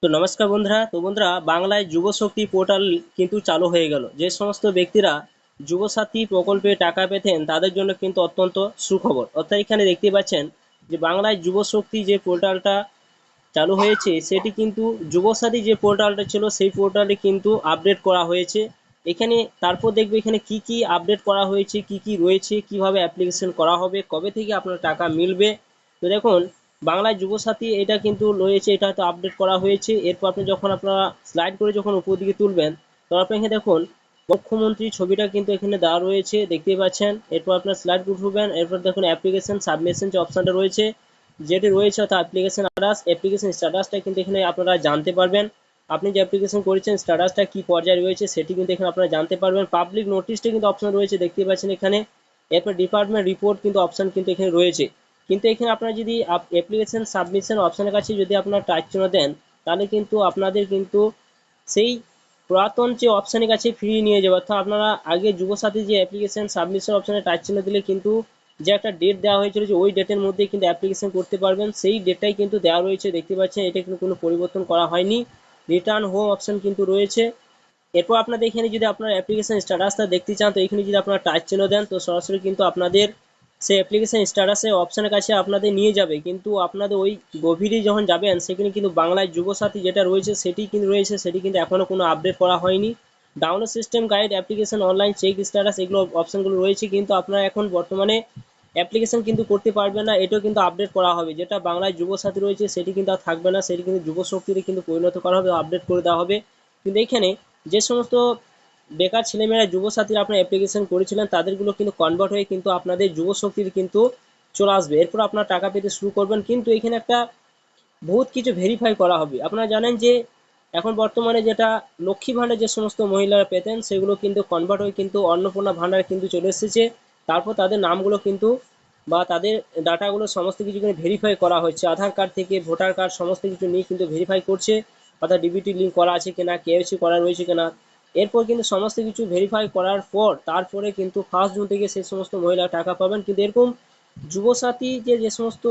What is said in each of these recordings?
তো নমস্কার বন্ধুরা। বাংলায় যুব শক্তি পোর্টাল কিন্তু চালু হয়ে গেল। যে সমস্ত ব্যক্তিরা যুবসাথী প্রকল্পে টাকা পেতেন তাদের জন্য কিন্তু অত্যন্ত সুখবর। অর্থাৎ এখানে দেখতে পাচ্ছেন যে বাংলায় যুব শক্তি যে পোর্টালটা চালু হয়েছে সেটি কিন্তু যুবসাথী যে পোর্টালটা ছিল সেই পোর্টালে কিন্তু আপডেট করা হয়েছে। এখানে তারপর দেখবে এখানে কি কি আপডেট করা হয়েছে, কি কি রয়েছে, কিভাবে অ্যাপ্লিকেশন করা হবে, কবে থেকে আপনার টাকা মিলবে। তো দেখুন, বাংলায় যুবসাথী এটা কিন্তু রয়েছে, এটা তো আপডেট করা হয়েছে। এরপর আপনি যখন আপনারা স্লাইড করে যখন উপর দিকে তুলবেন তখন আপনি এখানে দেখুন মুখ্যমন্ত্রী ছবিটা কিন্তু এখানে দেওয়া রয়েছে, দেখতেই পাচ্ছেন। এরপর আপনার স্লাইড উঠবেন, এরপর দেখুন অ্যাপ্লিকেশন সাবমিশন যে অপশনটা রয়েছে যেটি রয়েছে, অর্থাৎ অ্যাপ্লিকেশন স্ট্যাটাসটা কিন্তু এখানে আপনারা জানতে পারবেন। আপনি যে অ্যাপ্লিকেশন করেছেন স্ট্যাটাসটা কি পর্যায়ে রয়েছে সেটি কিন্তু এখানে আপনারা জানতে পারবেন। পাবলিক নোটিশটা কিন্তু অপশন রয়েছে, দেখতে পাচ্ছেন এখানে। এরপর ডিপার্টমেন্ট রিপোর্ট কিন্তু অপশন কিন্তু এখানে রয়েছে। কিন্তু এখানে আপনারা যদি অ্যাপ্লিকেশন সাবমিশন অপশনের কাছে যদি আপনারা টাচ চিহ্ন দেন তাহলে কিন্তু আপনাদের কিন্তু সেই পুরাতন যে অপশনের কাছে ফিরিয়ে নিয়ে যাবে। অর্থাৎ আপনারা আগে যুবসাথী যে অ্যাপ্লিকেশন সাবমিশন অপশনে টাচ চিহ্ন দিলে কিন্তু যে একটা ডেট দেওয়া হয়েছিল যে ওই ডেটের মধ্যে কিন্তু অ্যাপ্লিকেশন করতে পারবেন, সেই ডেটটাই কিন্তু দেওয়া রয়েছে, দেখতে পাচ্ছেন। এটা কিন্তু কোনো পরিবর্তন করা হয়নি। রিটার্ন হোম অপশন কিন্তু রয়েছে। এরপর আপনাদের এখানে যদি আপনার অ্যাপ্লিকেশন স্ট্যাটাসটা দেখতে চান তো এখানে যদি আপনারা টাচ চিহ্ন দেন তো সরাসরি কিন্তু আপনাদের সেই অ্যাপ্লিকেশন স্ট্যাটাসের অপশনের কাছে আপনাদের নিয়ে যাবে। কিন্তু আপনাদের ওই গভীরে যখন যাবেন সেখানে কিন্তু বাংলায় যুবসাথী যেটা রয়েছে সেটি কিন্তু রয়েছে, সেটি কিন্তু এখনও কোনো আপডেট করা হয়নি। Download system guide, application online check status, এগুলো অপশনগুলো রয়েছে, কিন্তু আপনারা এখন বর্তমানে অ্যাপ্লিকেশন কিন্তু করতে পারবেন না। এটাও কিন্তু আপডেট করা হবে। যেটা বাংলায় যুবসাথী রয়েছে সেটি কিন্তু আর থাকবে না, সেটি কিন্তু যুবশক্তিতে কিন্তু পরিণত করা হবে, আপডেট করে দেওয়া হবে। কিন্তু এখানে যে সমস্ত বেকার ছেলেমেয়েরা যুবসাথীরা আপনার অ্যাপ্লিকেশন করেছিলেন তাদেরগুলো কিন্তু কনভার্ট হয়ে কিন্তু আপনাদের যুবশক্তির কিন্তু চলে আসবে। এরপর আপনার টাকা পেতে শুরু করবেন। কিন্তু এখানে একটা বহুত কিছু ভেরিফাই করা হবে। আপনারা জানেন যে এখন বর্তমানে যেটা লক্ষ্মী ভাণ্ডার যে সমস্ত মহিলারা পেতেন সেগুলো কিন্তু কনভার্ট হয়ে কিন্তু অন্নপূর্ণা ভাণ্ডার কিন্তু চলে এসেছে। তারপর তাদের নামগুলো কিন্তু বা তাদের ডাটাগুলো সমস্ত কিছু কিন্তু ভেরিফাই করা হচ্ছে। আধার কার্ড থেকে ভোটার কার্ড সমস্ত কিছু নিয়ে কিন্তু ভেরিফাই করছে, অর্থাৎ ডিবিটি লিঙ্ক করা আছে কিনা, কেওয়াইসি করা রয়েছে কিনা। এরপর কিন্তু সমস্ত কিছু ভেরিফাই করার পর তারপরে কিন্তু 1 জুন থেকে সেই সমস্ত মহিলা টাকা পাবেন। কিন্তু এরকম যুবসাথী যে সমস্ত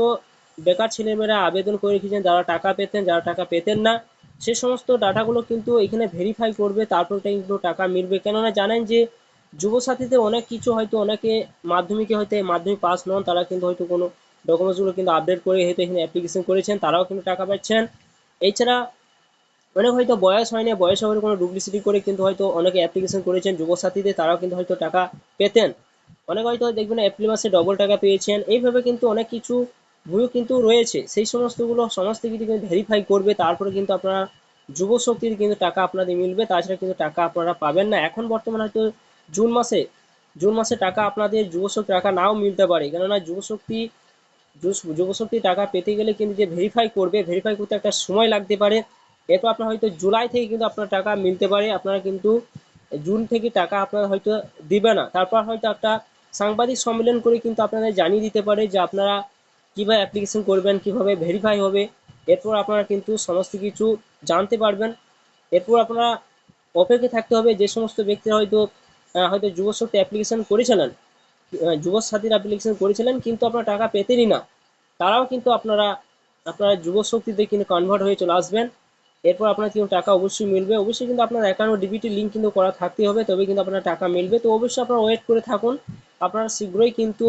বেকার ছেলেমেয়েরা আবেদন করে রেখেছেন, যারা টাকা পেতেন, যারা টাকা পেতেন না, সে সমস্ত ডাটাগুলো কিন্তু এখানে ভেরিফাই করবে, তারপর কিন্তু টাকা মিলবে। কেননা জানেন যে যুবসাথীতে অনেক কিছু হয়তো অনেকে মাধ্যমিকে হয়তো মাধ্যমিক পাস নন, তারা কিন্তু হয়তো কোনো ডকুমেন্টসগুলো কিন্তু আপডেট করে হয়তো এখানে অ্যাপ্লিকেশন করেছেন, তারাও কিন্তু টাকা পাচ্ছেন। এছাড়া অনেক হয়তো বয়স হয়নি, বয়স হওয়ার কোনো ডুপ্লিসিটি করে কিন্তু হয়তো অনেকে অ্যাপ্লিকেশন করেছেন যুবসাথীতে, তারাও কিন্তু হয়তো টাকা পেতেন। অনেক হয়তো দেখবেন এপ্রিল মাসে ডবল টাকা পেয়েছেন। এইভাবে কিন্তু অনেক কিছু ভুয়ো কিন্তু রয়েছে, সেই সমস্তগুলো সমস্ত কিছু কিন্তু ভেরিফাই করবে, তারপরে কিন্তু আপনারা যুবশক্তির কিন্তু টাকা আপনাদের মিলবে। তাছাড়া কিন্তু টাকা আপনারা পাবেন না। এখন বর্তমানে হয়তো জুন মাসে জুন মাসে টাকা আপনাদের যুবশক্তি টাকা নাও মিলতে পারে, কেননা যুবশক্তি টাকা পেতে গেলে কিন্তু যে ভেরিফাই করবে, ভেরিফাই করতে একটা সময় লাগতে পারে। এরপর আপনার হয়তো জুলাই থেকে কিন্তু আপনার টাকা মিলতে পারে। আপনারা কিন্তু জুন থেকে টাকা আপনারা হয়তো দিবে না, তারপর হয়তো একটা সাংবাদিক সম্মেলন করে কিন্তু আপনাদের জানিয়ে দিতে পারে যে আপনারা কীভাবে অ্যাপ্লিকেশন করবেন, কীভাবে ভেরিফাই হবে। এরপর আপনারা কিন্তু সমস্ত কিছু জানতে পারবেন। এরপর আপনারা অপেক্ষায় থাকতে হবে। যে সমস্ত ব্যক্তিরা হয়তো যুবশক্তি অ্যাপ্লিকেশন করেছিলেন, যুবসাথীর অ্যাপ্লিকেশন করেছিলেন কিন্তু আপনারা টাকা পেতেনই না, তারাও কিন্তু আপনারা যুবশক্তিতে কিন্তু কনভার্ট হয়ে চলে আসবেন। এরপর আপনার কিন্তু টাকা অবশ্যই মিলবে। অবশ্যই কিন্তু আপনার অ্যাকাউন্ট ডিবিটি লিঙ্ক কিন্তু করা থাকতে হবে, তবে কিন্তু আপনার টাকা মিলবে। তো অবশ্যই আপনারা ওয়েট করে থাকুন, আপনারা শীঘ্রই কিন্তু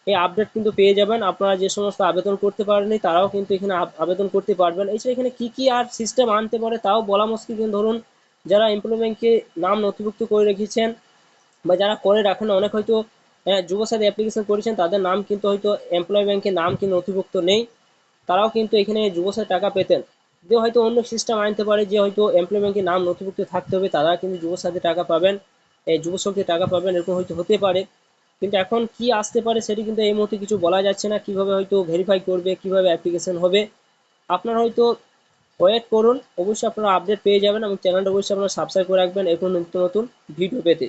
এই আপডেট কিন্তু পেয়ে যাবেন। আপনারা যে সমস্ত আবেদন করতে পারেননি তারাও কিন্তু এখানে আবেদন করতে পারবেন। এছাড়া এখানে কী কী আর সিস্টেম আনতে পারে তাও বলা মুশকিল। কিন্তু ধরুন যারা এমপ্লয় ব্যাংকে নাম নথিভুক্ত করে রেখেছেন বা যারা করে রাখেন, অনেক হয়তো যুবসাথী অ্যাপ্লিকেশন করেছেন তাদের নাম কিন্তু হয়তো এমপ্লয় ব্যাংকে নাম কিন্তু নথিভুক্ত নেই, তারাও কিন্তু এখানে যুবসাথী টাকা পেতেন। যে হয়তো অন্য সিস্টেম আনতে পারে যে হয়তো এমপ্লয় ব্যাংকে নাম নথিভুক্ত থাকতে হবে, তারা কিন্তু যুবসাথী টাকা পাবেন, এই যুবশক্তি টাকা পাবেন, এরকম হয়তো হতে পারে। কিন্তু এখন কি আসতে পারে সেটি কিন্তু এই মুহূর্তে কিছু বলা যাচ্ছে না, কিভাবে হয়তো ভেরিফাই করবে, কিভাবে অ্যাপ্লিকেশন হবে। আপনারা হয়তো ওয়েট করুন, অবশ্যই আপনারা আপডেট পেয়ে যাবেন এবং চ্যানেলটা অবশ্যই আপনারা সাবস্ক্রাইব করে রাখবেন এরকম নতুন নতুন ভিডিও পেতে।